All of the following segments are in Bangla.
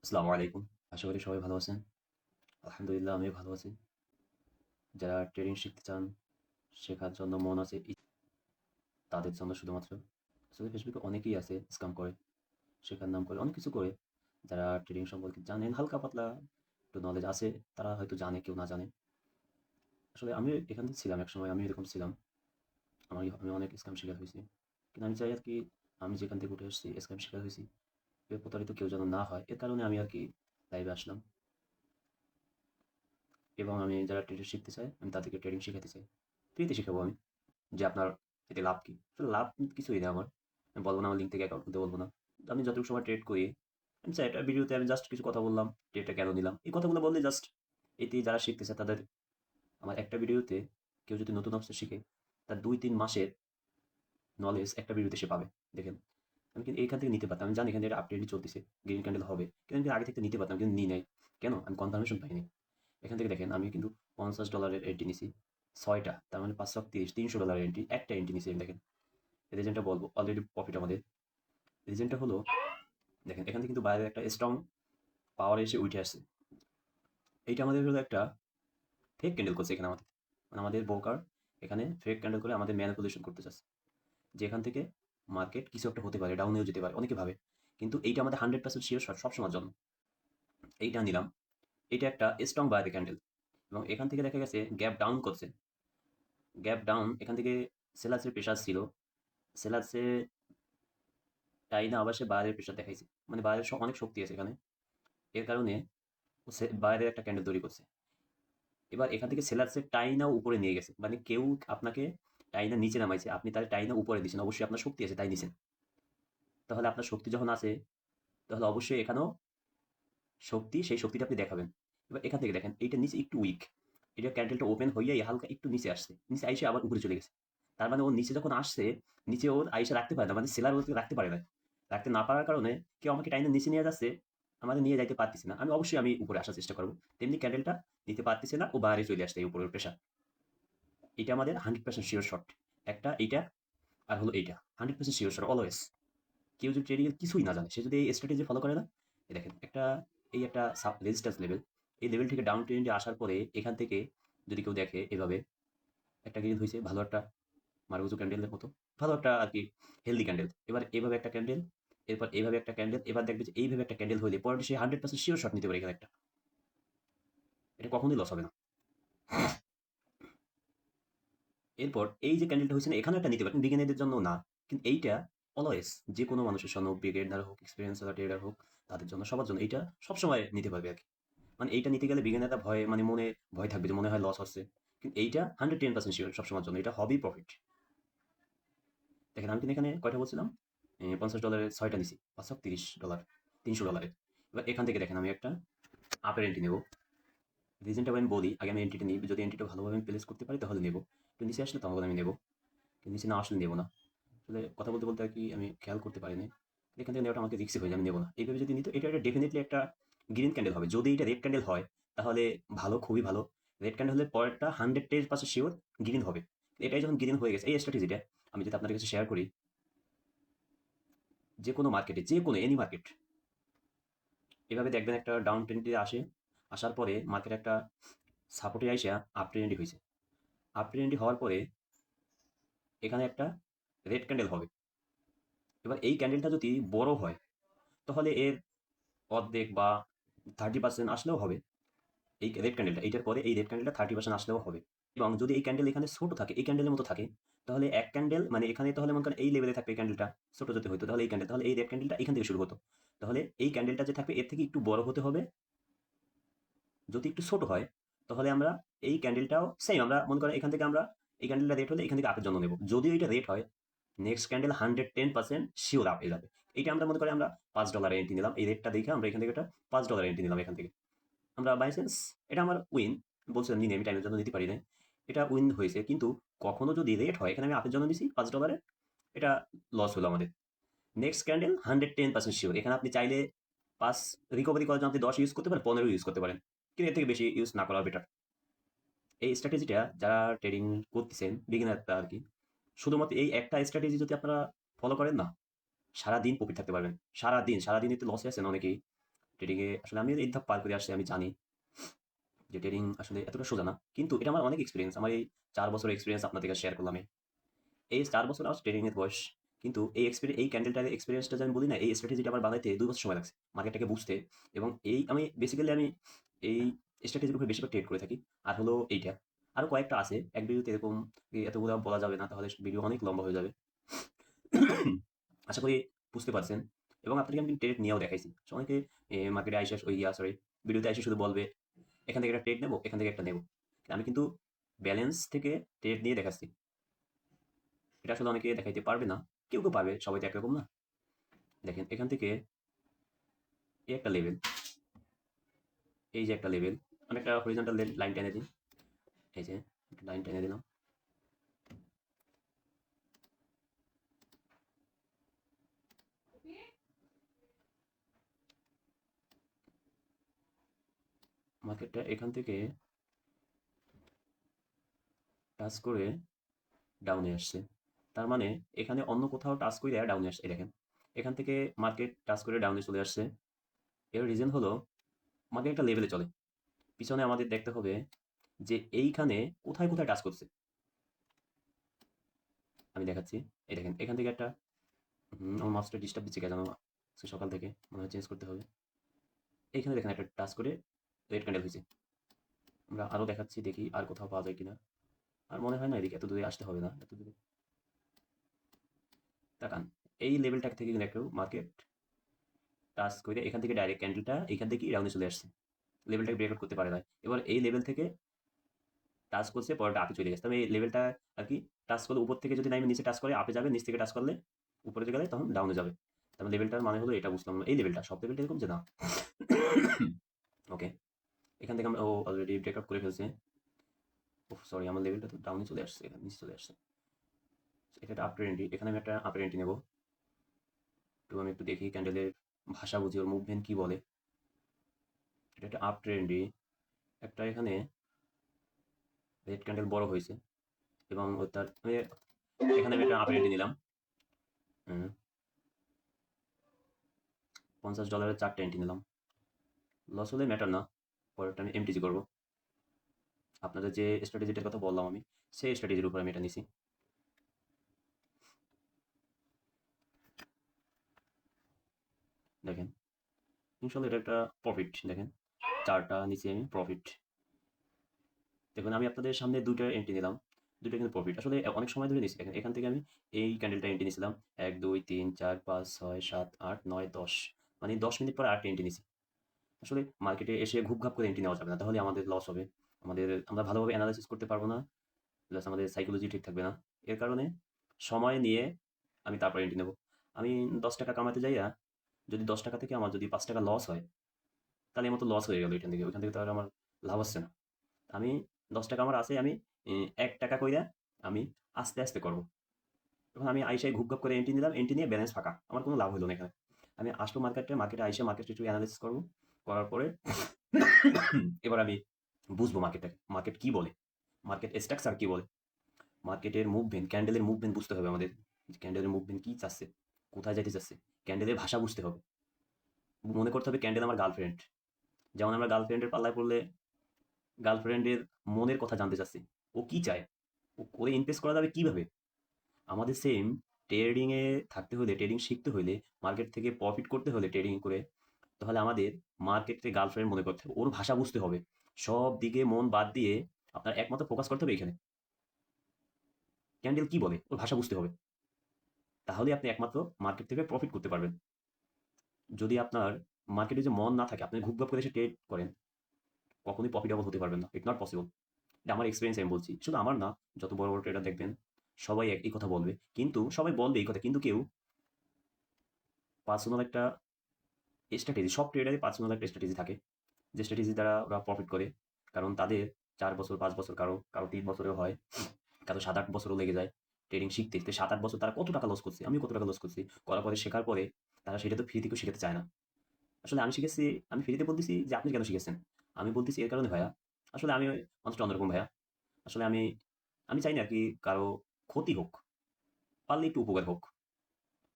আসসালামু আলাইকুম। আশা করি সবাই ভালো আছেন। আলহামদুলিল্লাহ আমিও ভালো আছি। যারা ট্রেডিং শিখতে চান, শেখার জন্য মন আছে তাদের জন্য শুধুমাত্র। আসলে ফেসবুকে অনেকেই আছে স্ক্যাম করে, শেখার নাম করে অনেক কিছু করে। যারা ট্রেডিং সম্পর্কে জানেন, হালকা পাতলা একটু নলেজ আছে, তারা হয়তো জানে, কেউ না জানে। আসলে আমিও এখানে ছিলাম একসময়, আমি এরকম ছিলাম। আমি অনেক স্ক্যাম শিকার হইছি। কিন্তু আমি চাই আরকি আমি যেখান থেকে উঠে এসেছি স্ক্যাম শিকার হইছি, এ প্রতারিত কেউ যেন না হয়। এর কারণে আমি আরকি লাইভে আসলাম এবং আমি যারা ট্রেডিং শিখতে চায়, আমি তাদেরকে ট্রেডিং শিখাতে চাই। ফ্রিতে শিখাবো আমি। যে আপনার এতে লাভ কি? আসলে লাভ কিছুই না আমার। আমি বলব না আমার লিঙ্ক থেকে অ্যাকাউন্ট খুলতে বলব না। আমি যতটুকু সময় ট্রেড করি, আমি চাই একটা ভিডিওতে আমি জাস্ট কিছু কথা বললাম, ট্রেডটা কেন নিলাম? এই কথাগুলো বললে জাস্ট এতে যারা শিখতেছে তাদের আমার একটা ভিডিওতে কেউ যদি নতুন অবস্থা শিখে, তার ২-৩ মাসের নলেজ একটা ভিডিওতে সে পাবে। দেখেন, আমি কিন্তু এখান থেকে নিতে পারতাম। আমি জানি এখান থেকে আপডেটই চলতেছে। গ্রিন ক্যান্ডেল হবে। কিন্তু আমি আগে থেকে নিতে পারতাম কিন্তু নিই নাই। কেন? আমি কনফার্মেশন পাইনি। এখান থেকে দেখেন আমি কিন্তু $৫০ এন্ট্রি নিছি। ৬ টা। তার মানে ৫৩০ $৩০০ এন্ট্রি। একটা এন্ট্রি নিছি আমি দেখেন। রিজনটা বলবো অলরেডি প্রফিট আমাদের। রিজনটা হলো দেখেন এখান থেকে কিন্তু বাইরে একটা স্ট্রং পাওয়ার এসে উঠে আসছে। এইটা আমাদের হলো একটা ফেক ক্যান্ডেল করছে এখানে আমাদের, মানে আমাদের ব্রোকার এখানে ফেক ক্যান্ডেল করে আমাদের ম্যানিপুলেশন করতে চাচ্ছে যে এখান থেকে মার্কেট কিছু একটা হতে পারে, ডাউনেও যেতে পারে, অনেকে ভাবে। কিন্তু এইটা আমাদের 100% শিওর সবসময়ের জন্য। এইটা নিলাম। এটা একটা স্ট্রং বাইরে ক্যান্ডেল এবং এখান থেকে দেখা গেছে গ্যাপ ডাউন করছে। গ্যাপ ডাউন এখান থেকে সেলার্সের প্রেশার ছিল। সেলার্সে তাই না আবার সে বাইরের প্রেশার দেখাইছে, মানে বাইরের অনেক শক্তি আছে এখানে। এর কারণে ও বাইরের একটা ক্যান্ডেল তৈরি করছে। এবার এখান থেকে সেলার্সের টাইনাও উপরে নিয়ে গেছে, মানে কেউ আপনাকে টাইনা নিচে নামাইছে, আপনি তার টাইনা উপরে দিচ্ছেন, অবশ্যই আপনার শক্তি আছে তাই নিছেন। তাহলে আপনার শক্তি যখন আছে, তাহলে অবশ্যই এখানেও শক্তি, সেই শক্তিটা আপনি দেখাবেন। এবার এখান থেকে দেখেন এইটা নিচে একটু উইক, এটা ক্যান্ডেলটা ওপেন হইয়া হালকা একটু নিচে আসছে, নিচে আইসে আবার উপরে চলে গেছে। তার মানে ওর নিচে যখন আসছে, নিচে ওর আইসা রাখতে পারে না, মানে সেলার ওকে রাখতে পারে না। রাখতে না পারার কারণে কেউ আমাকে টাইনা নিচে নিয়ে যাচ্ছে, আমাদের নিয়ে যাইতে পারতেছে না। আমি অবশ্যই আমি উপরে আসার চেষ্টা করবো, তেমনি ক্যান্ডেলটা নিতে পারতেছে না, ও বাইরে চলে আসছে এই উপরের প্রেশার। এটা আমাদের 100% শিওর শট। একটা এইটা, আর হলো এইটা 100% শিওর শট অলওয়েজ। কেউ যদি ট্রেডিং এর কিছুই না জানে, সে যদি এই স্ট্র্যাটেজি ফলো করে না, এই দেখেন একটা, এই একটা রেজিস্ট্যান্স লেভেল, এই লেভেল থেকে ডাউন ট্রেন্ডে আসার পরে এখান থেকে যদি কেউ দেখে এভাবে একটা গ্রিন হয়েছে, ভালো একটা মারুজু ক্যান্ডেলের মতো, ভালো একটা আর কি হেলদি ক্যান্ডেল। এবার এইভাবে একটা ক্যান্ডেল, এরপর এইভাবে একটা ক্যান্ডেল, এবার দেখবে যে এইভাবে একটা ক্যান্ডেল হইলে পরে সে 100% শিওর শট নিতে পারে এখানে একটা। এটা কখনোই লস হবে না। এরপর এই যে ক্যান্ডেলটা হয়েছে না, এখানে একটা নিতে পারেন, বিগিনারদের জন্য না। কিন্তু এইটা অলওয়েজ যে কোনো মানুষের জন্য, বিগিনার হোক, এক্সপিরিয়েন্স ট্রেডার হোক, তাদের জন্য, সবার জন্য এইটা সবসময় নিতে পারবে আর কি। মানে এইটা নিতে গেলে বিগিনাররা ভয়, মানে মনে ভয় থাকবে যে মনে হয় লস হচ্ছে। কিন্তু এইটা 110% শিওর সবসময়ের জন্য, এটা হবেই প্রফিট। দেখেন আমি কিন্তু এখানে কয়টা বলছিলাম, $50 ছয়টা নিছি, $530, $300। এবার এখান থেকে দেখেন আমি একটা আপের এন্ট্রি নেবো। রিজনটা আমি বলি, আগে আমি এন্ট্রিটা নিই, যদি এন্ট্রিটা ভালোভাবে আমি প্লেস করতে পারি তাহলে নেবো। একটু নিচে আসলে তখন আমি নেবো, কিন্তু নিচে না আসলে নেবো না। আসলে কথা বলতে বলতে আর কি আমি খেয়াল করতে পারিনি। এখান থেকে নেওয়াটা আমাকে রিস্কি হয়ে যায়, আমি নেবো না। এইভাবে যদি নিত, এটা ডেফিনেটলি একটা গ্রিন ক্যান্ডেল হবে। যদি এটা রেড ক্যান্ডেল হয় তাহলে ভালো, খুবই ভালো। রেড ক্যান্ডেল হলে পরেরটা 110% শিওর গ্রিন হবে। এটাই যখন গ্রিন হয়ে গেছে, এই স্ট্র্যাটেজিটা আমি যদি আপনাদের কাছে শেয়ার করি, যে কোনো মার্কেটে, যে কোনো এনি মার্কেট, এভাবে দেখবেন একটা ডাউন ট্রেন্ডে আসে, আসার পরে মার্কেট একটা সাপোর্টে আইসা আপ ট্রেন্ডি হয়েছে। আপ ট্রেন্ডি হওয়ার পরে এখানে একটা রেড ক্যান্ডেল হবে। এবার এই ক্যান্ডেলটা যদি বড় হয় তাহলে এর অর্ধেক বা 30% আসলেও হবে। এই রেড ক্যান্ডেলটা, এইটার পরে এই রেড ক্যান্ডেলটা 30% আসলেও হবে। এবং যদি এই ক্যান্ডেল এখানে ছোট থাকে, এই ক্যান্ডেলের মতো থাকে, তাহলে এক ক্যান্ডেল মানে এখানে, তাহলে মনে করেন এই লেভেলে থাকবে এই ক্যান্ডেলটা, ছোট যদি হতো তাহলে এই ক্যান্ডেল, তাহলে এই রেড ক্যান্ডেলটা এখান থেকে শুরু হতো। তাহলে এই ক্যান্ডেলটা যে থাকবে এর থেকে একটু বড় হতে হবে। যদি একটু ছোট হয় তাহলে আমরা এই ক্যান্ডেলটাও সেম, আমরা মনে করেন এখান থেকে আমরা এই ক্যান্ডেলটা রেট হলে এখান থেকে আপের জন্য নেব। যদিও এটা রেট হয়, নেক্সট ক্যান্ডেল 110% শিওর আপ হয়ে যাবে। এটা আমরা মনে করি আমরা $5 এন্ট্রি নিলাম, এই রেটটা দেখে আমরা এখান থেকে একটা $5 এন্ট্রি নিলাম এখান থেকে। আমরা বাই চান্স এটা আমার উইন, বলছিলাম নিনে আমি টাইমের জন্য নিতে পারি না, এটা উইন হয়েছে। কিন্তু কখনো যদি রেট হয়, এখানে আমি আপের জন্য নিছি $5, এটা লস হলো আমাদের। নেক্সট ক্যান্ডেল 110% শিওর, এখানে আপনি চাইলে 5 রিকভারি করার জন্য আপনি 10 ইউজ করতে পারেন, 15 ইউজ করতে পারেন, কিন্তু এর থেকে বেশি ইউজ না করা বেটার। এই স্ট্র্যাটেজিটা যারা ট্রেডিং করতেছেন, বিগিনাররা আর কি, শুধুমাত্র এই একটা স্ট্র্যাটেজি যদি আপনারা ফলো করেন না, সারাদিন প্রফিট থাকতে পারবেন। সারাদিন, সারাদিন এতে লসে আছেন অনেকেই, ট্রেডিংয়ে আসলে আমি এই ধাপ পার করে আসছি, আমি জানি যে ট্রেডিং আসলে এতটা সোজা না। কিন্তু এটা আমার অনেক এক্সপিরিয়েন্স। আমার এই 4 বছরের এক্সপিরিয়েন্স আপনাদেরকে শেয়ার করলাম আমি। এই 4 বছর আমার ট্রেডিং এর বয়স। কিন্তু এই ক্যান্ডেলটার এক্সপেরিয়েন্সটা যে আমি বলি না, এই স্ট্র্যাটেজিটা আমার বানাইতে 2 বছর সময় লাগছে। মার্কেটটাকে বুঝতে এবং আমি বেসিক্যালি এই স্ট্র্যাটেজির উপরে বেশিরভাগ ট্রেড করে থাকি। আর হলো এইটা। আরো কয়েকটা আছে। এক ভিডিওতে এরকম এতগুলা বলা যাবে না, তাহলে ভিডিও অনেক লম্বা হয়ে যাবে। আশা করি বুঝতে পারছেন। এবং আপনাকে আমি ট্রেড নিয়েও দেখাইছি। সো অনেকে মার্কেটে আইসা সরি, ভিডিওতে আইসা শুধু বলবে, এখান থেকে একটা ট্রেড নেবো, এখান থেকে একটা নেবো। আমি কিন্তু ব্যালেন্স থেকে ট্রেড নিয়ে দেখাচ্ছি। এটা আসলে অনেকে দেখাইতে পারবে না। কেউ পারবে, সবাই তো একরকম না। দেখেন এখান থেকে এই একটা লেভেল, এই যে একটা লেভেল, আমি একটা হরিজন্টাল লাইন টেনে দিই। এই যে লাইন টেনে দিলাম। মার্কেটটা এখান থেকে টাচ করে ডাউনে আসছে। তার মানে এখানে অন্য কোথাও টাচ করে ডাউনে আসছে। এই দেখেন এখান থেকে মার্কেট টাচ করে ডাউনে চলে আসছে। এর রিজন হলো মার্কেট একটা লেভেলে চলে। পিছনে আমাদের দেখতে হবে যে এইখানে কোথায় কোথায় টাচ করছে। আমি দেখাচ্ছি। এই দেখেন এখান থেকে একটা আমার মাউসটা ডিস্টার্ব দিচ্ছে কেন আজকে সকাল থেকে, মনে হয় চেঞ্জ করতে হবে। এইখানে দেখেন একটা টাচ করে রেড ক্যান্ডেল হয়েছে। আমরা আরো দেখাচ্ছি, দেখি আর কোথাও পাওয়া যায় কিনা। আর মনে হয় না এদিকে এত দূরে আসতে হবে না, এত দূরে তাকান। এই লেভেলটা থেকে কিন্তু একটু মার্কেট টাচ করে এখান থেকে ডাইরেক্ট ক্যান্ডেলটা এখান থেকে রাউন্ডে চলে আসছে। লেভেলটাকে ব্রেক আউট করতে পারে না। এবার এই লেভেল থেকে টাচ করছে, পরেরটা আপে চলে গেছে। তবে এই লেভেলটা আর কি টাচ করলে উপর থেকে যদি নামে নিচে টাচ করে আপে যাবে, নিচ থেকে টাচ করলে উপরে গেলে তখন ডাউনে যাবে। তারপর লেভেলটার মানে হলো এটা বুঝলাম। এই লেভেলটা সব লেভেলটা এরকম যে না। ওকে, এখান থেকে আমরা অলরেডি ব্রেক আউট করে ফেলছে। সরি, আমার লেভেলটা তো ডাউনে চলে আসছে, এখানে নিচে চলে আসছে। এটা একটা আপের এন্ট্রি, এখানে আমি একটা আপের এন্ট্রি নেবো। তো আমি একটু দেখি ক্যান্ডেলের ভাষা বুঝি, ওর মুভমেন্ট কি বলে। এটা একটা আপ ট্রেন্ডি, একটা এখানে রেড ক্যান্ডেল বড় হয়েছে এবং তার এখানে আমি একটা আপের এন্ট্রি নিলাম। $50 4টা এন্ট্রি নিলাম। লস হলে ম্যাটার না, পরেরটা আমি এমটিজি করবো। আপনাদের যে স্ট্র্যাটেজিটার কথা বললাম আমি, সেই স্ট্র্যাটেজির উপর আমি এটা নিছি। দেখেন ইনশাল্লাহ এটা একটা প্রফিট। দেখেন 4টা নিচে আমি প্রফিট। দেখুন আমি আপনাদের সামনে 2টা এন্ট্রি নিলাম, 2টা কিন্তু প্রফিট। আসলে অনেক সময় ধরে নিছি। দেখেন এখান থেকে আমি এই ক্যান্ডেলটা এন্ট্রি নিয়েছিলাম 1 2 3 4 5 6 7 8 9 10, মানে 10 মিনিট পর 8টা এন্ট্রি নিছি। আসলে মার্কেটে এসে ঘুপঘাপ করে এন্ট্রি নেওয়া যাবে না, তাহলে আমাদের লস হবে। আমরা ভালোভাবে অ্যানালাইসিস করতে পারবো না, প্লাস আমাদের সাইকোলজি ঠিক থাকবে না। এর কারণে সময় নিয়ে আমি তারপর এন্ট্রি নেব। আমি 10 টাকা কামাতে যাইয়া যদি 10 টাকা থেকে আমার যদি 5 টাকা লস হয়, তাহলে আমার তো লস হয়ে গেল। ওইখান থেকে তো আর আমার লাভ হচ্ছে না। আমি 10 টাকা আমার আছে, আমি 1 টাকা কইরা আমি আস্তে আস্তে করবো। তখন আমি আইসাই ঘুপঘাপ করে এন্ট্রি নিলাম, এন্ট্রি নিয়ে ব্যালেন্স ফাঁকা, আমার কোনো লাভ হলো না এখানে। আমি আসবো মার্কেটে আইসে মার্কেট একটু অ্যানালাইসিস করবো, করার পরে এবার আমি বুঝবো মার্কেট কি বলে, মার্কেট স্ট্রাকচার কি বলে, মার্কেটের মুভমেন্ট, ক্যান্ডেলের মুভমেন্ট বুঝতে হবে আমাদের। ক্যান্ডেলের মুভমেন্ট কি চাচ্ছে, কোথায় যাইতে চাচ্ছে, ক্যান্ডেলের ভাষা বুঝতে হবে। মনে করতে হবে ক্যান্ডেল আমার গার্লফ্রেন্ড। যেমন আমরা গার্লফ্রেন্ডের পাল্লায় পড়লে গার্লফ্রেন্ডের মনের কথা জানতে চাচ্ছি, ও কি চায়, ও করে ইমপ্রেস করা যাবে কিভাবে। আমাদের সেম ট্রেডিং এ থাকতে হলে, ট্রেডিং শিখতে হলে, মার্কেট থেকে প্রফিট করতে হলে ট্রেডিং করে, তাহলে আমাদের মার্কেটে গার্লফ্রেন্ড মনে করতে হবে, ওর ভাষা বুঝতে হবে। সব দিকে মন বাদ দিয়ে আপনার একমাত্র ফোকাস করতে হবে এখানে, ক্যান্ডেল কি বলে ওর ভাষা বুঝতে হবে। তাহলে আপনি একমাত্র মার্কেট থেকে প্রফিট করতে পারবেন। যদি আপনার মার্কেটে যে মন না থাকে, আপনি ঘুপঘাপ করে এসে ট্রেড করেন, কখনোই প্রফিটেবল হতে পারবেন না। It not possible. এটা আমার এক্সপিরিয়েন্স আমি বলছি, শুধু আমার না, যত বড় বড় ট্রেডার দেখবেন সবাই এই কথা বলবে। কিন্তু সবাই বলবে এই কথা, কিন্তু কেউ পার্সোনাল একটা স্ট্র্যাটেজি, সব ট্রেডারের পার্সোনাল একটা স্ট্র্যাটেজি থাকে, যে স্ট্র্যাটেজি দ্বারা ওরা প্রফিট করে। কারণ তাদের 4 বছর 5 বছর, কারো কারো 3 বছরেও হয়, কারো 7 8 বছরও লেগে যায় ট্রেডিং শিখতে। তো 7 8 বছর তারা কত টাকা লস করছে, আমিও কত টাকা লস করছি। করার পরে, শেখার পরে তারা সেটা তো ফ্রি থেকেও শিখাতে চায় না। আসলে আমি শিখেছি, আমি ফ্রিতে বলতেছি যে আপনি কেন শিখেছেন, আমি বলতেছি এর কারণে ভাইয়া। আসলে আমি মানুষটা অন্যরকম ভাইয়া। আসলে আমি আমি চাই না আর কি কারো ক্ষতি হোক, পারলে একটু উপকার হোক।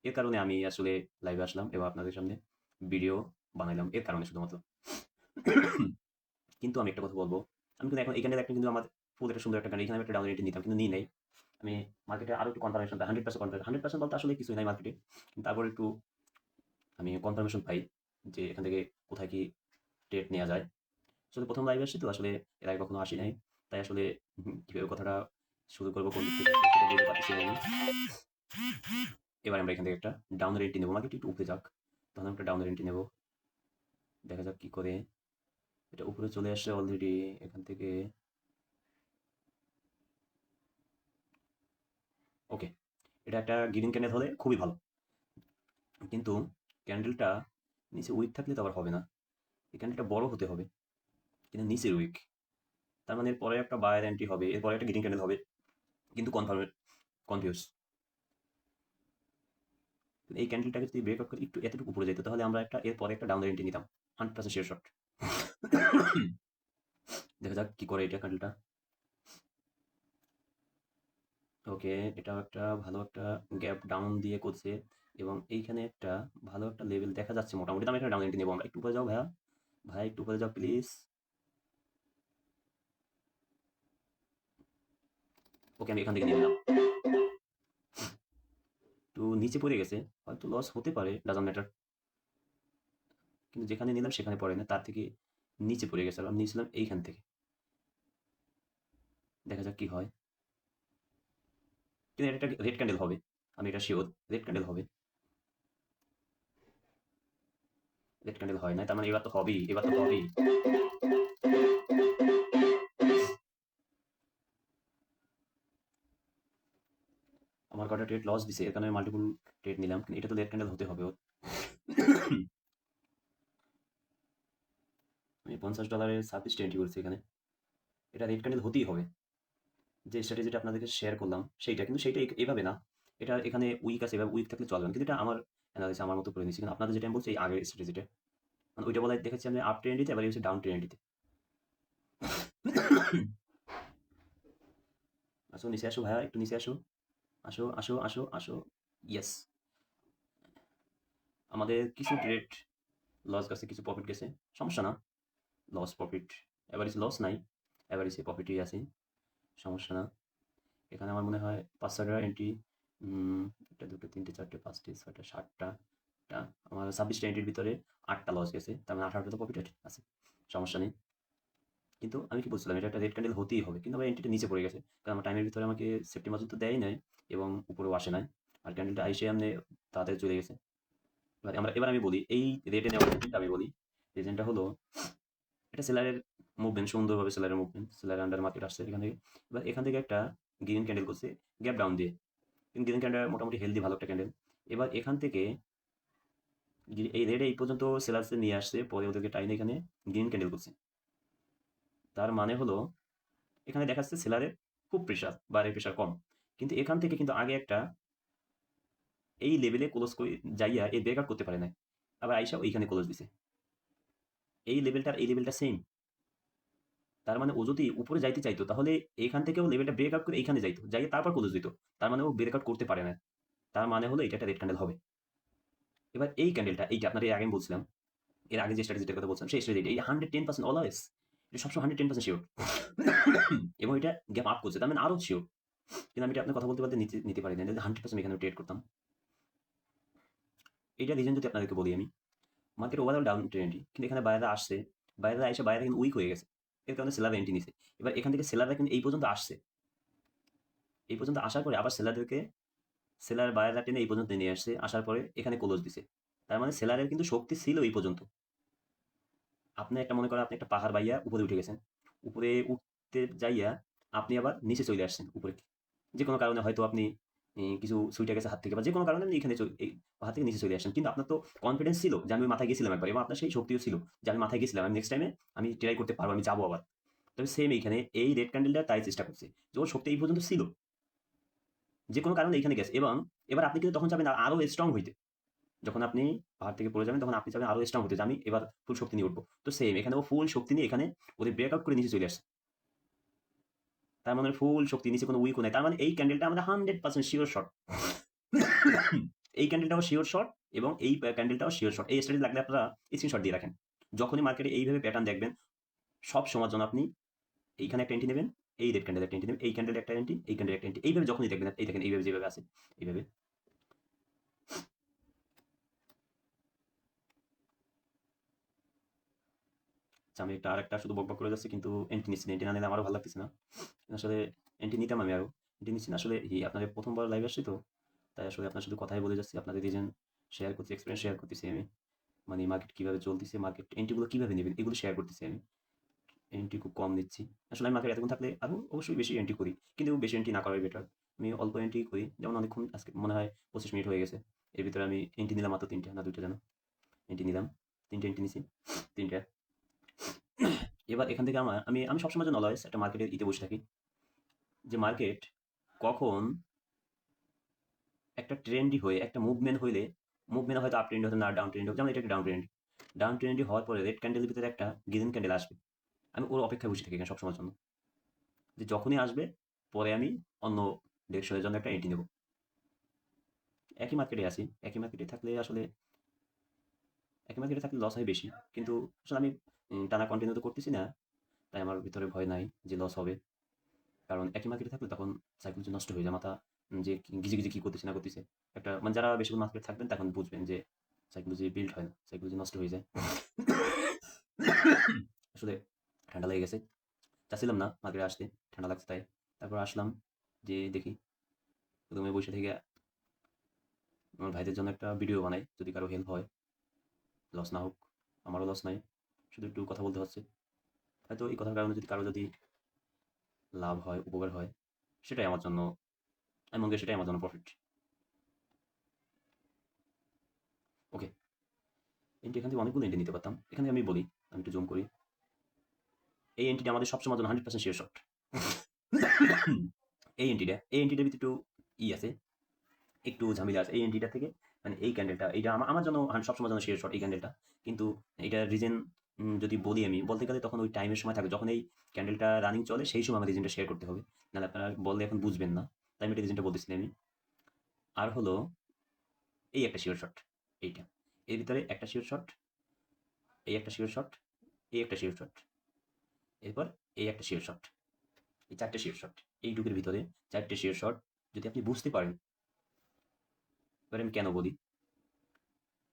এর কারণে আমি আসলে লাইভে আসলাম এবং আপনাদের সামনে ভিডিও বানাইলাম এর কারণে শুধুমাত্র। কিন্তু আমি একটা কথা বলবো, আমি কিন্তু এখন এই ক্যান্ডেল একটা কিন্তু আমার ফুল একটা সুন্দর একটা ক্যান্ডেল, এখানে আমি একটা ডাউন রেটিং নিতাম কিন্তু নিই নাই। আমি মার্কেটে আরো একটু কনফার্মেশন পাই, 100% কনফার্মেশন, 100% বলতে আসলে কিছুই নাই মার্কেটে, কিন্তু তারপর একটু আমি কনফার্মেশন পাই যে এখান থেকে কোথায় কি ট্রেড নেওয়া যায়। আসলে প্রথম লাইভে আসছি তো, আসলে এর আগে কখনো আসি নাই, তাই আসলে কিভাবে কথাটা শুরু করবো কোন দিক থেকে সেটা বলতে পারতেছি না আমি। এবার আমরা এখান থেকে একটা ডাউন এন্ট্রি নেবো, মার্কেট একটু উপরে যাক, তখন আমরা একটা ডাউন এন্ট্রি নেবো, দেখা যাক কি করে। এটা উপরে চলে আসছে অলরেডি, এখান থেকে ওকে, এটা একটা গ্রিন ক্যান্ডেল হলে খুবই ভালো, কিন্তু ক্যান্ডেলটা নিচে উইক থাকলে তো আবার হবে না, এই ক্যান্ডেলটা বড় হতে হবে, কিন্তু নিচের উইক, তার মানে এরপরে একটা বায়ার এন্ট্রি হবে, এরপরে একটা গ্রিন ক্যান্ডেল হবে, কিন্তু কনফিউজ। এই ক্যান্ডেলটাকে যদি ব্রেকআউট করে একটু এতটুকু উপরে যেত, তাহলে আমরা একটা এরপরে একটা ডাউন এন্ট্রি নিতাম, 100% শিওর শট। দেখা যাক কি করে এটা ক্যান্ডেলটা। ওকে, এটা একটা ভালো একটা গ্যাপ ডাউন দিয়ে করছে, এবং এইখানে একটা ভালো একটা লেভেল দেখা যাচ্ছে মোটামুটি। আমি এখানে ডাউন এন্ট্রি নেবো, আমরা একটু উপরে যাও ভাইয়া, ভাই একটু উপরে যাও প্লিজ। ওকে, আমি এখান থেকে নিয়ে নিলাম, একটু নিচে পড়ে গেছে, হয়তো লস হতে পারে, ডাজন্ট ম্যাটার, কিন্তু যেখানে নিলাম সেখানে পড়ে না, তার থেকে নিচে পড়ে গেছে, আর আমি নিয়েছিলাম এইখান থেকে। দেখা যাক কি হয়, কিন্তু এটা একটা রেড ক্যান্ডেল হবে, আমি এটা শিওর, রেড ক্যান্ডেল হবে। রেড ক্যান্ডেল হয় না, তার মানে এবার তো হবেই, এবার তো হবেই। আমার কটা ট্রেড লস দিছে, এর কারণে মাল্টিপল ট্রেড নিলাম, কিন্তু এটা তো রেড ক্যান্ডেল হতে হবে ওর। আমি $50 সার্ভিসটা এন্ট্রি করছি এখানে, এটা রেড ক্যান্ডেল হতেই হবে। যে স্ট্র্যাটেজিটা আপনাদেরকে শেয়ার করলাম সেইটা, কিন্তু সেইটা এভাবে না, এটা এখানে উইক আছে, এভাবে উইক থাকলে চলবে না, কিন্তু এটা আমার অ্যানালাইসিস আমার মতো করে নিচ্ছি, কিন্তু আপনাদের যেটা আমি বলছি এই আগের স্ট্র্যাটেজিটা, মানে ওইটা বলা দেখাচ্ছি আমি আপ ট্রেন্ডিতে, এবার হচ্ছে ডাউন ট্রেন্ডিতে। আসো নিচে আসো ভাইয়া, একটু নিচে আসো, আসো আসো আসো আসো, ইয়েস। আমাদের কিছু ট্রেড লস গেছে, কিছু প্রফিট গেছে, সমস্যা না, লস প্রফিট এভারেজ লস নাই, এভারেজে প্রফিটই আছে, সমস্যা না। এখানে আমার মনে হয় 5-6টা এন্ট্রি, একটা দুটো তিনটে চারটে পাঁচটে ছয়টা সাতটা, আমার 26টা এন্ট্রির ভিতরে 8টা লস গেছে, তার মানে 18টা তো প্রফিট আছে, সমস্যা নেই। কিন্তু আমি কি বলছিলাম, এটা একটা রেড ক্যান্ডেল হতেই হবে, কিন্তু আমার এন্ট্রিটা নিচে পড়ে গেছে, কারণ আমার টাইমের ভিতরে আমাকে সেফটি মার্জিন তো দেয় নাই, এবং উপরেও আসে নাই, আর ক্যান্ডেলটা আইসে এমনি তাড়াতাড়ি চলে গেছে। এবার আমি বলি এই রেটে নেওয়ার রিজনটা, আমি বলি রিজনটা হলো এটা সেলারের মুভমেন্ট, সুন্দরভাবে সেলারের মুভমেন্ট, সেলারের আন্ডার মার্কেট আসছে এখান থেকে। এবার এখান থেকে একটা গ্রিন ক্যান্ডেল করছে গ্যাপ ডাউন দিয়ে, কিন্তু গ্রিন ক্যান্ডেল মোটামুটি হেলদি ভালো একটা ক্যান্ডেল। এবার এখান থেকে এই রেড এই পর্যন্ত সেলার্সে নিয়ে আসছে, পরে ওদেরকে টাইনে এখানে গ্রিন ক্যান্ডেল করছে, তার মানে হলো এখানে দেখাচ্ছে সেলারের খুব প্রেশার, বাইরের প্রেশার কম, কিন্তু এখান থেকে কিন্তু আগে একটা এই লেভেলে ক্লোজ করে যাইয়া এই ব্রেকআউট করতে পারে না, আবার আইসা ওইখানে ক্লোজ দিছে, এই লেভেলটার এই লেভেলটা সেম, তার মানে ও যদি উপরে যাইতে চাইতো তাহলে এখান থেকেও লেভেলটা ব্রেক আউট করে এইখানে যাইতো, যাই তারপর ক্লোজ দিত, তার মানে ও ব্রেক আউট করতে পারে না, তার মানে হলো এটা একটা রেড ক্যান্ডেল হবে। এবার এই ক্যান্ডেলটা, এইটা আপনার এর আগে আমি বলছিলাম, এর আগে যে স্ট্র্যাটেজিটার কথা বলছিলাম সেই স্ট্র্যাটেজি, এই 110% অলওয়েজ, এটা সবসময় 110% শিওর, এবং এটা গ্যাপ আপ করছে, তার মানে আরো শিওর, কিন্তু আমি এটা আপনার কথা বলতে বলতে নিতে নিতে পারি না, 100% এখানে ট্রেড করতাম। এইটা রিজন যদি আপনাদেরকে বলি আমি, মার্কেট ওভারঅল ডাউন ট্রেন্ডই, কিন্তু এখানে বাইরে আসছে, বাইরে এসে বাইরে কিন্তু উইক হয়ে গেছে, এর কারণে সেলার এন্ট্রি নিছে। এবার এখান থেকে সেলাররা কিন্তু এই পর্যন্ত আসছে, এই পর্যন্ত আসার পরে আবার সেলারদেরকে, সেলার বায়াররা টেনে এই পর্যন্ত নিয়ে আসছে, আসার পরে এখানে ক্লোজ দিছে, তার মানে সেলারের কিন্তু শক্তি ছিল এই পর্যন্ত। আপনি একটা মনে করেন আপনি একটা পাহাড় বাইয়া উপরে উঠে গেছেন, উপরে উঠতে যাইয়া আপনি আবার নিচে চলে আসছেন উপরে, যে কোনো কারণে হয়তো আপনি কিছু সুইটা গেছে হাত থেকে, বা যে কোনো কারণে আপনি এখানে এই হাত থেকে নিচে চলে আসছেন, কিন্তু আপনার তো কনফিডেন্স ছিল যে আমি মাথায় গেছিলাম একবার, এবং আপনার সেই শক্তিও ছিল যে আমি মাথায় গেছিলাম, আমি নেক্সট টাইমে আমি ট্রাই করতে পারবো, আমি যাবো আবার। তবে সেম এইখানে এই রেড ক্যান্ডেলটা তাই চেষ্টা করছে, যে ওর শক্তি এই পর্যন্ত ছিল, যে কোনো কারণে এখানে গেছে, এবং এবার আপনি কিন্তু তখন যাবেন আরো স্ট্রং হইতে, যখন আপনি পাহাড় থেকে পড়ে যাবেন তখন আপনি চাবেন আরো স্ট্রং হতে, যে আমি এবার ফুল শক্তি নিয়ে উঠবো, তো সেম এখানে ও ফুল শক্তি নিয়ে এখানে ওদের ব্রেকআউট করে নিচে চলে আসছে, তার মানে ফুল শক্তি নিচে কোনো উইকও নাই, তার মানে এই ক্যান্ডেলটা আমাদের 100% শিওর শট। এই ক্যান্ডেলটাও শিওর শর্ট এবং এই ক্যান্ডেলটাও শিওর শর্ট। এই স্ট্র্যাটেজি লাগলে আপনারা স্ক্রিনশট দিয়ে রাখেন। যখনই মার্কেটে এইভাবে প্যাটার্ন দেখবেন, সব সময়ের জন্য আপনি এইখানে একটা এন্ট্রি নেবেন, এই রেড ক্যান্ডেল একটা এন্ট্রি নেবেন, এই ক্যান্ডেল একটা এন্ট্রি, এই ক্যান্ডেল একটা এন্ট্রি, এইভাবে যখনই দেখবেন, এই দেখেন এইভাবে যেভাবে আছে এইভাবে। আচ্ছা, আমি একটা আরেকটা শুধু বকবক করে যাচ্ছি, কিন্তু এন্ট্রি নিচ্ছি না। এন্ট্রি না নিলে আমারও ভালো লাগতেছে না আসলে। এন্ট্রি নিতাম আমি আরো, এন্ট্রি নিচ্ছি না আসলে। আপনাদের প্রথমবার লাইভ আসছি তো, তাই আসলে আপনার শুধু কথাই বলে যাচ্ছি। আপনাদের রিজন শেয়ার করছি, এক্সপিরিয়েন্স শেয়ার করতেছি আমি। মানে মার্কেট কিভাবে চলতেছে, মার্কেট এন্ট্রিগুলো কিভাবে নেবেন, এগুলো শেয়ার করতেছি আমি। এন্ট্রি খুব কম নিচ্ছি আসলে। আমি মার্কেট এতক্ষণ থাকলে আরও অবশ্যই বেশি এন্ট্রি করি, কিন্তু বেশি এন্ট্রি না করাই বেটার। আমি অল্প এন্ট্রি করি, যেমন অনেকক্ষণ আজকে মনে হয় 25 মিনিট হয়ে গেছে। এর ভিতরে আমি এন্ট্রি নিলাম মাত্র 3টা না 2টা যেন এন্ট্রি নিলাম। 3টে এন্ট্রি নিছি, 3টা। এবার এখান থেকে আমি আমি সবসময় জন্য অলওয়েজ একটা মার্কেটের ইতে বসে থাকি, যে মার্কেট কখন একটা ট্রেন্ডি হয়ে একটা মুভমেন্ট হইলে, মুভমেন্ট হয়তো আপ ট্রেন্ড হতো না ডাউন ট্রেন্ড হোক, যেমন এটা একটা ডাউন ট্রেন্ড। ডাউন ট্রেন্ডি হওয়ার পরে রেড ক্যান্ডেলের ভিতরে একটা গ্রিন ক্যান্ডেল আসবে, আমি ওর অপেক্ষায় বসে থাকি এখানে সবসময়ের জন্য, যে যখনই আসবে পরে আমি অন্য ডিরেকশনের জন্য একটা এন্ট্রি নেব। একই মার্কেটে আছি, একই মার্কেটে থাকলে আসলে, একই মার্কেটে থাকলে লস হয় বেশি, কিন্তু আসলে আমি টানা কন্টিনিউ তো করতেছি না, তাই আমার ভিতরে ভয় নাই যে লস হবে। কারণ একই মার্কেটে থাকলে তখন সাইকোলজি নষ্ট হয়ে যায়, মাথা যে গিজে গিজে কি করতেছে না করতেছে। একটা মানে যারা বেশিক্ষণ মার্কেটে থাকবেন তখন বুঝবেন যে সাইকোলজি বিল্ড হয় না, সাইকোলজি নষ্ট হয়ে যায়। আসলে ঠান্ডা লেগে গেছে, চাচ্ছিলাম না মার্কেটে আসতে, ঠান্ডা লাগছে তাই। তারপর আসলাম, যে দেখি রুমে বসে থেকে আমার ভাইদের জন্য একটা ভিডিও বানাই, যদি কারো হেল্প হয়, লস না হোক, আমারও লস নাই, শুধু একটু কথা বলতে হচ্ছে। হয়তো এই কথার কারণে যদি কারো যদি লাভ হয়, উপকার হয়, সেটাই আমার জন্য, আমি মনে করি সেটাই আমার জন্য প্রফিট। ওকে, এন্ট্রি এখান থেকে অনেকগুলো এন্ট্রি নিতে পারতাম। এখানে আমি বলি, আমি একটু জুম করি। এই এন্ট্রিটা আমাদের সবসময় জন্য 100% শিওর শট। এই এন্ট্রিটার ভিতরে একটু আছে, একটু ঝামেলা আছে এই এন্ট্রিটা থেকে। মানে এই ক্যান্ডেলটা, এইটা আমার জন্য সবসময় জন্য শিওর শট এই ক্যান্ডেলটা। কিন্তু এটার রিজন যদি বলি, আমি বলতে গেলে তখন ওই টাইমের সময় থাকে যখন এই ক্যান্ডেলটা রানিং চলে, সেই সময় আমার রিজনটা শেয়ার করতে হবে, নাহলে আপনারা বললে এখন বুঝবেন না। তাই আমি এটা রিজনটা বলতেছিলাম আমি। আর হলো এই একটা শিওর শট, এইটা, এর ভিতরে একটা শিওর শট, এই একটা শিওর শট, এই একটা শিওর শট, এরপর এই একটা শিওর শট, এই 4টে শিওর শট। এইটুকুর ভিতরে 4টে শিওর শট যদি আপনি বুঝতে পারেন। এবার আমি কেন বলি,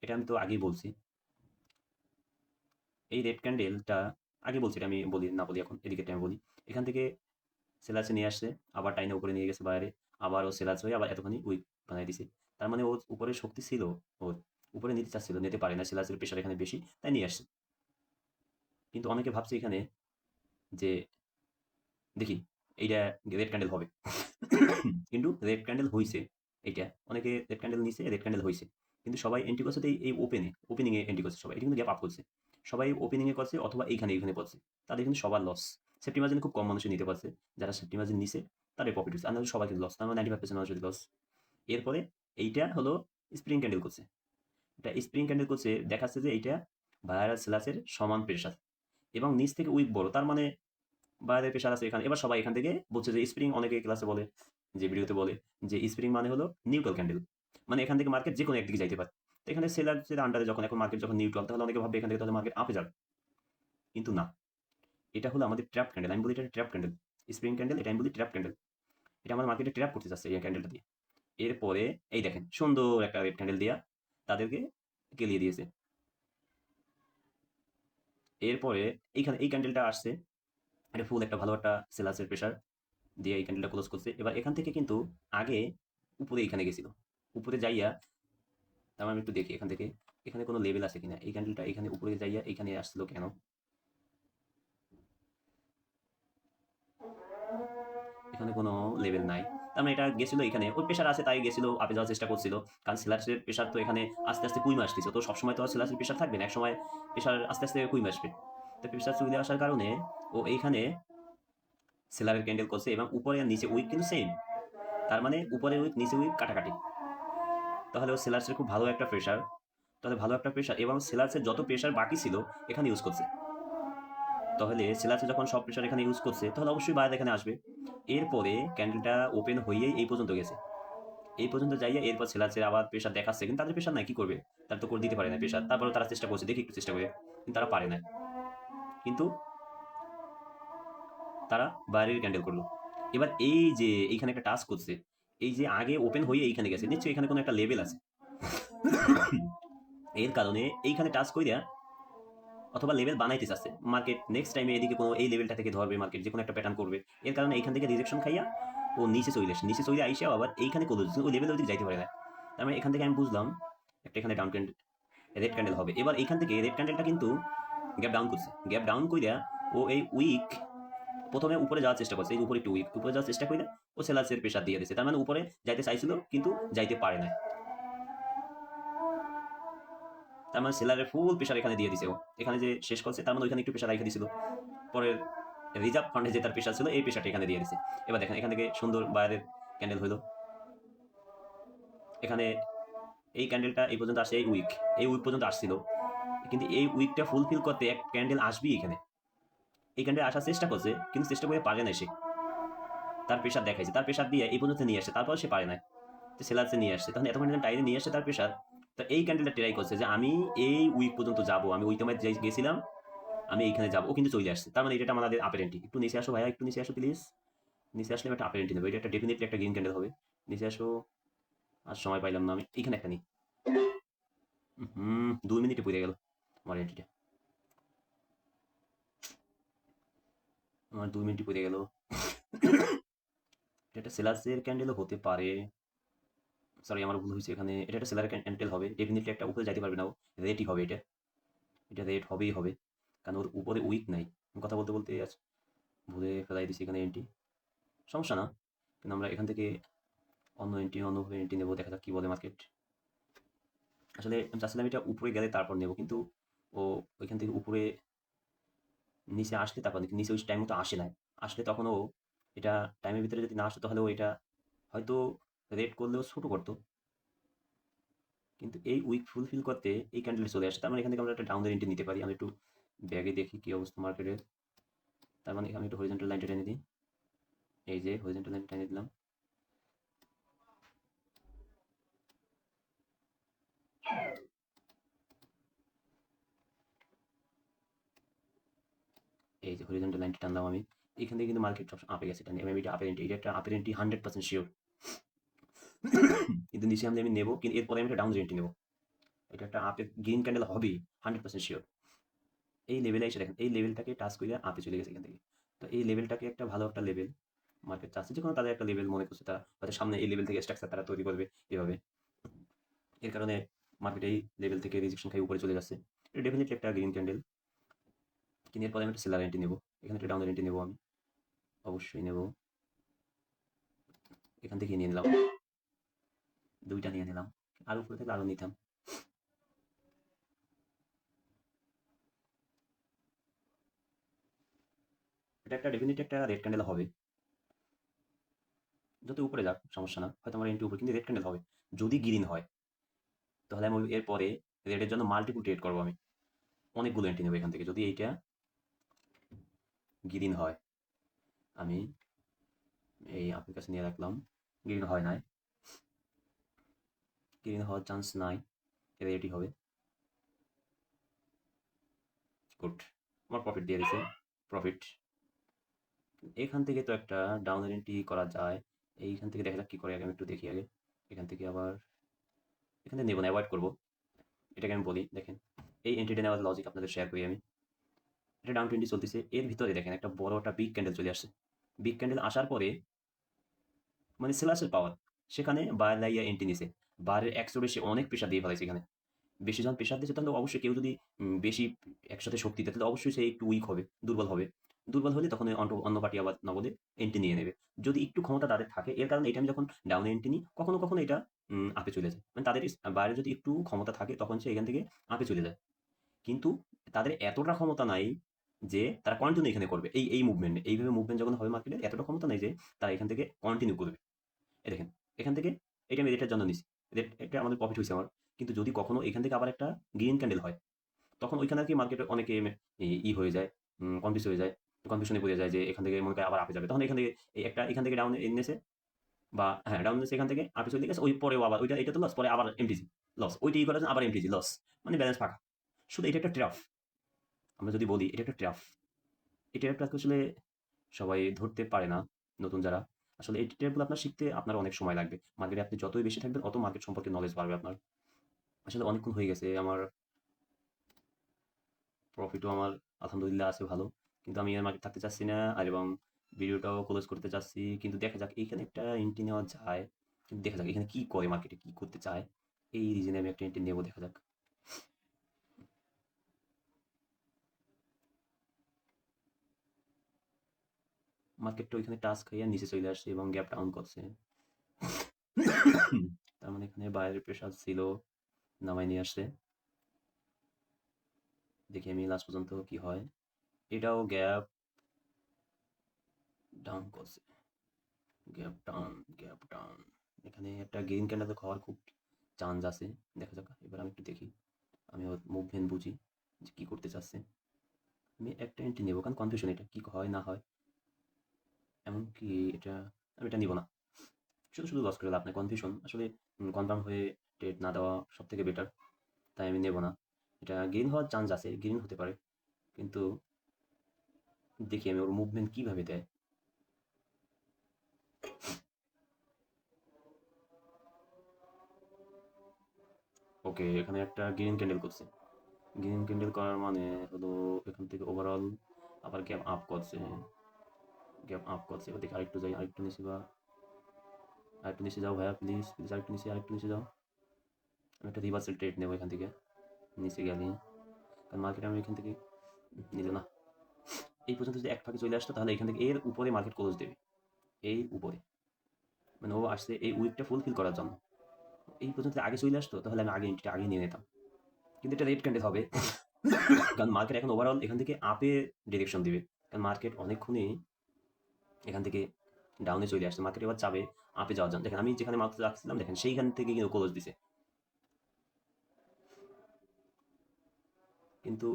এটা আমি তো আগেই বলছি। এই রেড ক্যান্ডেলটা আগে বলছি, এটা আমি বলি না বলি এখন, এদিকে আমি বলি। এখান থেকে সেলার্সে নিয়ে আসছে, আবার টাইনে উপরে নিয়ে গেছে বাইরে, আবারও সেলার্স হয়ে আবার এতখানি উইক বানাই দিছে। তার মানে ওর উপরে শক্তি ছিল, ওর উপরে নিতে চাচ্ছিল, নিতে পারে না, সেলার্সের প্রেশার এখানে বেশি, তাই নিয়ে আসছে। কিন্তু অনেকে ভাবছে এখানে যে দেখি এইটা রেড ক্যান্ডেল হবে। কিন্তু রেড ক্যান্ডেল হইছে, এইটা অনেকে রেড ক্যান্ডেল নিছে, রেড ক্যান্ডেল হইছে, কিন্তু সবাই এন্ট্রি করছে তো এই ওপেনিং এ এন্ট্রি করছে সবাই, এটা কিন্তু গ্যাপ আপ করছে। সবাই ওপেনিং এ করছে অথবা এইখানে করছে, তাদের কিন্তু সবার লস। সেফটি মার্জিন খুব কম মানুষই নিতে পারছে, যারা সেফটি মার্জিন নিছে তাদের প্রফিট হচ্ছে, আর নাহলে সবাই কিন্তু লস, তার মানে 95% মানুষের লস। এরপরে এইটা হলো স্প্রিং ক্যান্ডেল করছে, এটা স্প্রিং ক্যান্ডেল করছে, দেখাচ্ছে যে এইটা বায়ার আর সেলার্সের সমান প্রেশার এবং নিচ থেকে উইক বড়, তার মানে বাইরের প্রেশার আছে এখানে। এবার সবাই এখান থেকে বলছে যে স্প্রিং, অনেকে ক্লাসে বলে, যে ভিডিওতে বলে যে স্প্রিং মানে হলো নিউট্রাল ক্যান্ডেল, মানে এখান থেকে মার্কেট যে কোনো একদিকে যাইতে পারে। তো এখানে সেলার আন্ডারে যখন এখন মার্কেট যখন নিউট্রাল, তাহলে অনেকে ভাববে এখান থেকে তাহলে মার্কেট আপে যাবে, কিন্তু না, এটা হলো আমাদের ট্র্যাপ ক্যান্ডেল। আমি বলি এটা ট্র্যাপ ক্যান্ডেল, স্প্রিং ক্যান্ডেল, এটা আমি বলি ট্র্যাপ ক্যান্ডেল। এটা আমার মার্কেটে ট্র্যাপ করতে চাচ্ছে এই ক্যান্ডেলটা দিয়ে। এরপরে এই দেখেন সুন্দর একটা রেড ক্যান্ডেল দিয়া তাদেরকে কেলিয়ে দিয়েছে। এরপরে এইখানে এই ক্যান্ডেলটা আসছে, এটা ফুল একটা ভালো একটা সেলার্সের প্রেশার দিয়ে এই ক্যান্ডেলটা ক্লোজ করছে। এবার এখান থেকে কিন্তু আগে উপরে এখানে গেছিল, উপরে যাইয়া, তার মানে আমি একটু দেখি এখান থেকে এখানে কোনো লেভেল আছে কিনা। এই ক্যান্ডেলটা এখানে উপরে যাইয়া এখানে আসছিল কেন, এখানে কোনো লেভেল নাই। তার মানে এটা গেছিল এখানে, ওই প্রেশার আছে তাই গেছিল, আপে যাওয়ার চেষ্টা করছিল। কারণ সেলার্সের প্রেশার তো এখানে আস্তে আস্তে কুইমে আসতেছে, তো সবসময় তো আর সেলার্সের প্রেশার থাকবে না, এক সময় প্রেশার আস্তে আস্তে কুইমে আসবে। তো প্রেশার চলে আসার কারণে ও এইখানে সেলারের ক্যান্ডেল করছে এবং উপরে আর নিচে উইক কিন্তু সেম, তার মানে উপরে উইক নিচে উইক কাটাকাটি। তাহলে ও সেলার্সের খুব ভালো একটা প্রেশার, তাহলে ভালো একটা প্রেশার এবং সেলার্সের যত প্রেশার বাকি ছিল এখানে ইউজ করছে। তাহলে সেলার্সে যখন সব প্রেশার এখানে ইউজ করছে, তাহলে অবশ্যই বায়ার এখানে আসবে। এরপরে ক্যান্ডেলটা ওপেন হয়েই এই পর্যন্ত গেছে, এই পর্যন্ত যাইয়া এরপর সেলার্সের আবার প্রেশার দেখাচ্ছে, কিন্তু তাদের প্রেশার নাই, কি করবে, তারা তো করে দিতে পারে না প্রেশার, তারপরে তারা চেষ্টা করছে, দেখি একটু চেষ্টা করে, কিন্তু তারা পারে না, কিন্তু তারা বাইরের ক্যান্ডেল করলো। এবার এই যে এইখানে একটা টাস্ক করছে, এই যে আগে ওপেন হয়ে এইখানে গেছে, নিশ্চয়ই এখানে কোনো একটা লেভেল আছে, এর কারণে এইখানে টাস্ক কইরা অথবা লেভেল বানাইতে চাচ্ছে মার্কেট, নেক্সট টাইমে এদিকে কোনো এই লেভেলটা থেকে ধরবে মার্কেট, যে কোনো একটা প্যাটার্ন করবে, এর কারণে এইখান থেকে রিজেকশন খাইয়া ও নিচে চলে আসে, নিচে চলে আইসা আবার এইখানে করলো, ওই লেভেল ওইদিকে যাইতে পারে না। তার মানে এখান থেকে আমি বুঝলাম একটা এখানে ডাউন ক্যান্ডেল, রেড ক্যান্ডেল হবে। এবার এইখান থেকে রেড ক্যান্ডেলটা কিন্তু গ্যাপ ডাউন করছে, গ্যাপ ডাউন কইরা ও এই উইক প্রথমে উপরে যাওয়ার চেষ্টা করছে, এই উপরে একটু উইক, উপরে যাওয়ার চেষ্টা করে ও সেলার্সের প্রেশার দিয়ে দিচ্ছে, তার মানে উপরে যাইতে চাইছিল কিন্তু যাইতে পারে না, তার মানে সেলারের ফুল প্রেশার এখানে দিয়ে দিছে ও, এখানে যে শেষ করছে তার মানে ওইখানে একটু প্রেশার রেখে দিছিল, পরের রিজার্ভ ফান্ডে যে তার প্রেশার ছিল এই প্রেশারটা এখানে দিয়ে দিছে। এবার দেখেন এখান থেকে সুন্দর বাইরের ক্যান্ডেল হইলো, এখানে এই ক্যান্ডেলটা এই পর্যন্ত আসে, এই উইক পর্যন্ত আসছিল, কিন্তু এই উইকটা ফুলফিল করতে এক ক্যান্ডেল আসবেই এখানে, এই ক্যান্ডেল আসার চেষ্টা করছে কিন্তু চেষ্টা করে পারে না, সে তার প্রেশার দেখাইছে, তার প্রেশার দিয়ে এই পর্যন্ত নিয়ে আসে, তারপর সে পারে না, তো সেলার্সে নিয়ে আসছে, তখন এতক্ষণ টাইমে নিয়ে আসছে তার প্রেশার, তো এই ক্যান্ডেলটা ট্রাই করছে যে আমি এই উইক পর্যন্ত যাবো, আমি ওই সময় গেছিলাম, আমি এইখানে যাবো, ও কিন্তু চলে আসছে, তার মানে এটা আমাদের আপের এন্ট্রি। একটু নিচে আসো ভাইয়া, একটু নিচে আসো প্লিজ, নিচে আসলে আমি একটা আপের এন্ট্রি নেবো, এটা একটা ডেফিনেটলি একটা গ্রিন ক্যান্ডেল হবে, নিচে আসো, আর সময় পাইলাম না আমি, এখানে একটা নিই, 2 মিনিটে পড়ে গেল আমার এন্ট্রিটা, আমার 2 মিনিটে পড়ে গেল, এটা একটা সেলার্সের ক্যান্ডেলও হতে পারে, সরি আমার ভুল হয়েছে, এখানে এটা একটা সেলার ক্যান্ডেল হবে, ডেফিনেটলি একটা উপরে যাইতে পারবে না, ও রেটই হবে, এটা এটা রেট হবেই হবে, কারণ ওর উপরে উইক নাই, কথা বলতে বলতে আজ ভুলে ফেলাই দিছি এখানে এন্ট্রি, সমস্যা না, কিন্তু আমরা এখান থেকে অন্যভাবে এন্ট্রি নেবো, দেখা যাক কি বলে মার্কেট। আসলে আমি চাচ্ছিলাম এটা উপরে গেলে তারপর নেবো, কিন্তু ও ওইখান থেকে উপরে নিচে আসলে তারপর নিচে ওই টাইম মতো আসে না, আসলে তখন ও এটা টাইমের ভিতরে যদি না আসতো তাহলে ও এটা হয়তো রেড করলেও ছোট করতো, কিন্তু এই উইক ফুলফিল করতে এই ক্যান্ডেল চলে আসে, তার মানে এখান থেকে আমরা একটা ডাউন এন্ট্রি নিতে পারি। আমি একটু ব্যাগে দেখি কি অবস্থা মার্কেটের, তার মানে আমি একটু হরিজন্টাল লাইনটা টেনে দিই, এই যে হরিজন্টাল লাইন টেনে দিলাম, এই যে হরিজন্টাল লাইনটা টানলাম আমি, এখান থেকে কিন্তু মার্কেট সব আপে গেছে, টানি আমি এটা আপের এন্ট্রি, এটা একটা আপের এন্ট্রি 100% শিওর, কিন্তু নিচে আমি নেবো, কিন্তু এরপরে আমি একটা ডাউন এন্ট্রি নেবো, এটা একটা আপের গ্রিন ক্যান্ডেল হবেই 100% শিওর। এই লেভেলে এসে দেখেন, এই লেভেলটাকে টাচ করে আপে চলে গেছে এখান থেকে, তো এই লেভেলটাকে একটা ভালো একটা লেভেল মার্কেট চাচ্ছে, যে কোনো তাদের একটা লেভেল মনে করছে তারা, হয়তো সামনে এই লেভেল থেকে স্ট্রাকচার তারা তৈরি করবে এভাবে, এর কারণে মার্কেট এই লেভেল থেকে রিজেকশন খাই উপরে চলে যাচ্ছে, এটা ডেফিনেটলি একটা গ্রিন ক্যান্ডেল, কিন্তু এরপরে আমি একটা সেলার এন্ট্রি নেবো, এখানে একটা ডাউন এন্ট্রি নেবো, আমি অবশ্যই নেবো, এখান থেকে নিয়ে নিলাম, দুইটা নিয়ে নিলাম, আর উপরে থেকে আরো নিতাম, এটা একটা ডেফিনেটলি একটা রেড ক্যান্ডেল হবে, যত উপরে যাক সমস্যা না, হয়তো আমার এন্ট্রি উপরে, কিন্তু রেড ক্যান্ডেল হবে, যদি গ্রিন হয় তাহলে আমি এরপরে রেডের জন্য মাল্টিপুল ট্রেড করবো, আমি অনেকগুলো এন্ট্রি নেবো এখান থেকে, যদি এইটা গ্রিন হয়, আমি এই আপনার কাছে নিয়ে রাখলাম, গ্রিন হয় নাই, গ্রিন হওয়ার চান্স নাই, রেডই হবে, গুড, আমার প্রফিট দিয়ে দিছে, প্রফিট, এখান থেকে তো একটা ডাউন এন্ট্রি করা যায়, এইখান থেকে দেখা যাক কি করে, আগে আমি একটু দেখি আগে, এখান থেকে আবার এখানে নেবো না, অ্যাভয়েড করবো, এটাকে আমি বলি দেখেন, এই এন্ট্রিটা নেওয়ার লজিক আপনাদের শেয়ার করি আমি, এটা ডাউন টোয়েন্টি চলতেছে, এর ভিতরে দেখেন একটা বড় একটা বিগ ক্যান্ডেল চলে আসছে, বিগ ক্যান্ডেল আসার পরে মানে সেলার্সের পাওয়ার, সেখানে বায়ার লাইয়া এন্ট্রি নিছে, বায়ারের একশো বেশি অনেক প্রেশার দিয়ে ফেলাইছে এখানে, বেশি যখন প্রেশার দিচ্ছে তাহলে অবশ্যই কেউ যদি বেশি একসাথে শক্তি দেয় তাহলে অবশ্যই সে একটু উইক হবে, দুর্বল হবে, দুর্বল হলে তখন অন্য অন্য পার্টি আবার নগদে এন্ট্রি নিয়ে নেবে, যদি একটু ক্ষমতা তাদের থাকে, এর কারণে এটা আমি যখন ডাউনে এন্ট্রি নিই কখনো কখনো এটা আপে চলে যায়, মানে তাদের বাইরে যদি একটু ক্ষমতা থাকে তখন সে এখান থেকে আপে চলে যায়, কিন্তু তাদের এতটা ক্ষমতা নাই যে তারা কন্টিনিউ এখানে করবে, এই মুভমেন্ট, এইভাবে মুভমেন্ট যখন হবে মার্কেটে এতটা ক্ষমতা নাই যে তারা এখান থেকে কন্টিনিউ করবে, এই দেখেন এখান থেকে এটা আমি রেটের জন্য নিছি, এটা আমাদের প্রফিট হয়েছে আমার, কিন্তু যদি কখনো এখান থেকে আবার একটা গ্রিন ক্যান্ডেল হয় তখন ওইখানে আর কি মার্কেটে অনেকে হয়ে যায়, কনফিউজ হয়ে যায়, কনফিউশনে পড়ে যায় যে এখান থেকে মনে হয় আবার আপে যাবে, তখন এখান থেকে এই একটা এখান থেকে ডাউন এনেছে, বা হ্যাঁ ডাউন দিয়েছে এখান থেকে আপে চলে গেছে, ওই পরেও আবার ওইটা এটা তো লস, পরে আবার এমটিজি লস, ওইটা ই করার জন্য আবার এমটিজি লস, মানে ব্যালেন্স ফাঁকা। শুধু এটা একটা ট্র্যাপ। আমরা যদি বলি এটা একটা ট্র্যাপ, এই ট্র্যাপটা আসলে সবাই ধরতে পারে না, নতুন যারা। আসলে এই ট্র্যাপগুলো আপনার শিখতে আপনার অনেক সময় লাগবে। মার্কেটে আপনি যতই বেশি থাকবেন অত মার্কেট সম্পর্কে নলেজ বাড়বে আপনার। আসলে অনেকক্ষণ হয়ে গেছে আমার, প্রফিটও আমার আলহামদুলিল্লাহ আছে ভালো, কিন্তু আমি আর মার্কেট থাকতে চাচ্ছি না, আর এবং ভিডিওটাও ক্লোজ করতে চাচ্ছি। কিন্তু দেখা যাক এইখানে একটা এন্ট্রি নেওয়া যায়, কিন্তু দেখা যাক এখানে কি করে, মার্কেটে কি করতে চায়। এই রিজনে আমি একটা এন্ট্রি নেবো, দেখা যাক। মার্কেটটা ওইখানে টাচ খাইয়া নিচে চলে আসছে এবং গ্যাপ ডাউন করছে। তার মানে এখানে বাইরের প্রেশার ছিল, নামাই নিয়ে আসছে। দেখি আমি লাস্ট পর্যন্ত কি হয়। এটাও গ্যাপ ডাউন করছে, গ্যাপ ডাউন, গ্যাপ ডাউন। এখানে একটা গ্রিন ক্যান্ডেল খাওয়ার খুব চান্স আছে, দেখা যাক। এবার আমি একটু দেখি, আমি ওর মুভমেন্ট বুঝি যে কী করতে চাচ্ছে। আমি একটা এন্ট্রি নেবো, কারণ কনফিউশন এটা কী হয় না হয়। এমনকি এটা আমি এটা নিব না, শুধু শুধু লস করে লাভ নেই। কনফিউশন আসলে কনফার্ম হয়ে ট্রেড না দেওয়া সব থেকে বেটার, তাই আমি নেব না। এটা গ্রিন হওয়ার চান্স আছে, গ্রিন হতে পারে, কিন্তু দেখি আমি ওর মুভমেন্ট কীভাবে দেয়। ওকে, এখানে একটা গ্রিন ক্যান্ডেল করছে। গ্রিন ক্যান্ডেল করার মানে হলো এখান থেকে ওভারঅল আবার গ্যাপ আপ করছে, গ্যাপ আপ করছে। এবার দেখি আরেকটু যাই, আরেকটু নিচে, বা আরেকটু নিচে যাও ভাইয়া, প্লিজ প্লিজ আরেকটু নিচে, আরেকটু নিচে যাও। আমি একটা রিভার্সাল ট্রেড নেবো এখান থেকে, নিচে গেলে, কারণ মার্কেট আমি এখান থেকে নিল না। এই পর্যন্ত যদি এক ফাঁকে চলে আসতো তাহলে এখান থেকে এর উপরে মার্কেট ক্লোজ দেবে, এই উপরে, মানে ও আসছে এই উইকটা ফুলফিল করার জন্য। এই পর্যন্ত যদি আগে চলে আসতো তাহলে আমি আগে এন্ট্রিটা আগে নিয়ে নিতাম, কিন্তু এটা রেড ক্যান্ডেল হবে। কারণ মার্কেট এখন ওভারঅল এখান থেকে আপে ডিরেকশন দিবে, কারণ মার্কেট অনেকক্ষণই এখান থেকে ডাউনে চলে আসছে। মার্কেট এবার চাবে আপে যাওয়ার জন্য। দেখেন আমি যেখানে মার্কেট রাখছিলাম, দেখেন সেইখান থেকে কিন্তু ক্লোজ দিছে, কিন্তু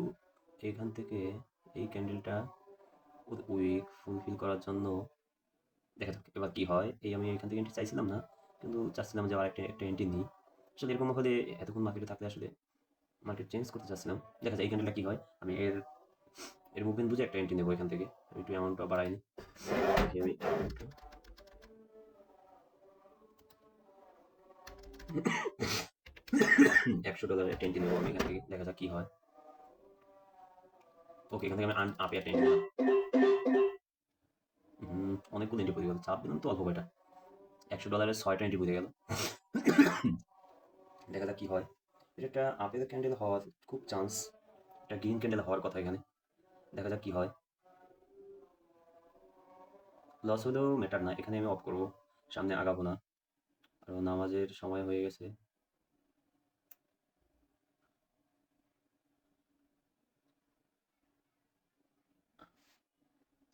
এখান থেকে এই ক্যান্ডেলটা উইক ফুলফিল করার জন্য দেখা যাক এবার কি হয়। এই আমি এখান থেকে এন্ট্রি চাইছিলাম না, কিন্তু চাচ্ছিলাম যে আবার একটা একটা এন্ট্রি নিই। আসলে এরকম হলে এতক্ষণ মার্কেটে থাকলে আসলে মার্কেট চেঞ্জ করতে চাচ্ছিলাম। দেখা যায় এই ক্যান্ডেলটা কি হয়, আমি এর এর মুভমেন্ট বুঝে একটা এন্ট্রি নেবো এখান থেকে। আমি একটু অ্যামাউন্টটা বাড়াইনি, দেখি আমি amount-টা। 100 ডলারের একটা এন্ট্রি নেবো আমি এখান থেকে, দেখা যাক কি হয়। ওকে, এখান থেকে আমি আপে একটা এন্ট্রি নিলাম। অনেকগুলো এন্ট্রি পড়ে গেল, চাপ দিলাম তো অল্প কয়টা। 100 ডলারের 6টা এন্ট্রি পড়ে গেল। দেখা যাক কি হয়। এটা একটা আপেল ক্যান্ডেল হওয়ার খুব চান্স, একটা গ্রিন ক্যান্ডেল হওয়ার কথা এখানে, দেখা যাক কি হয়। লস হলেও ম্যাটার না, এখানে আমি অফ করবো, সামনে আগাবো না, আর নামাজের সময় হয়ে গেছে।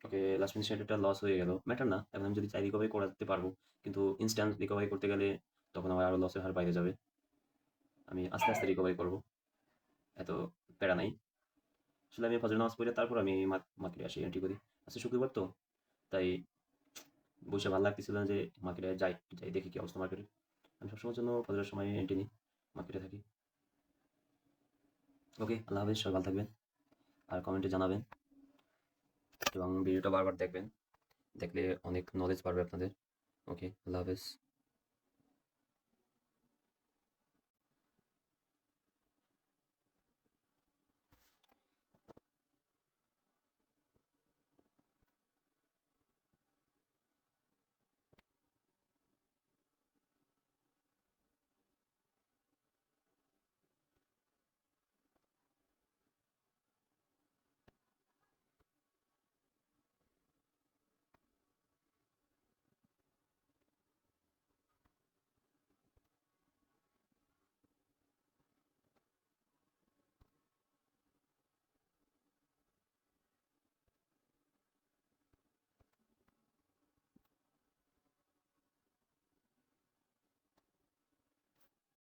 ওকে, লাস্ট মিনিট এটা লস হয়ে গেল, ম্যাটার না। এখন আমি যদি চাই রিকভারি করাতে পারবো, কিন্তু ইনস্ট্যান্ট রিকভারি করতে গেলে তখন আমার আরো লসের হার বাইরে যাবে। আমি আস্তে আস্তে রিকভারি করবো, এত প্যারা নাই। আসলে আমি ফজর নামাজ পড়ে তারপর আমি মার্কেটে আসি, এন্ট্রি করি। আজকে শুক্রবার তো, তাই বসে ভালো লাগতেছিল না যে মার্কেটে যাই যাই দেখি কি অবস্থা মার্কেটে। আমি সবসময়ের জন্য ফজরের সময় এন্ট্রি নিই, মার্কেটে থাকি। ওকে, আল্লাহ হাফেজ, সবাই ভালো থাকবেন, আর কমেন্টে জানাবেন, এবং ভিডিওটা বারবার দেখবেন, দেখলে অনেক নলেজ বাড়বে আপনাদের। ওকে, আল্লাহ হাফেজ।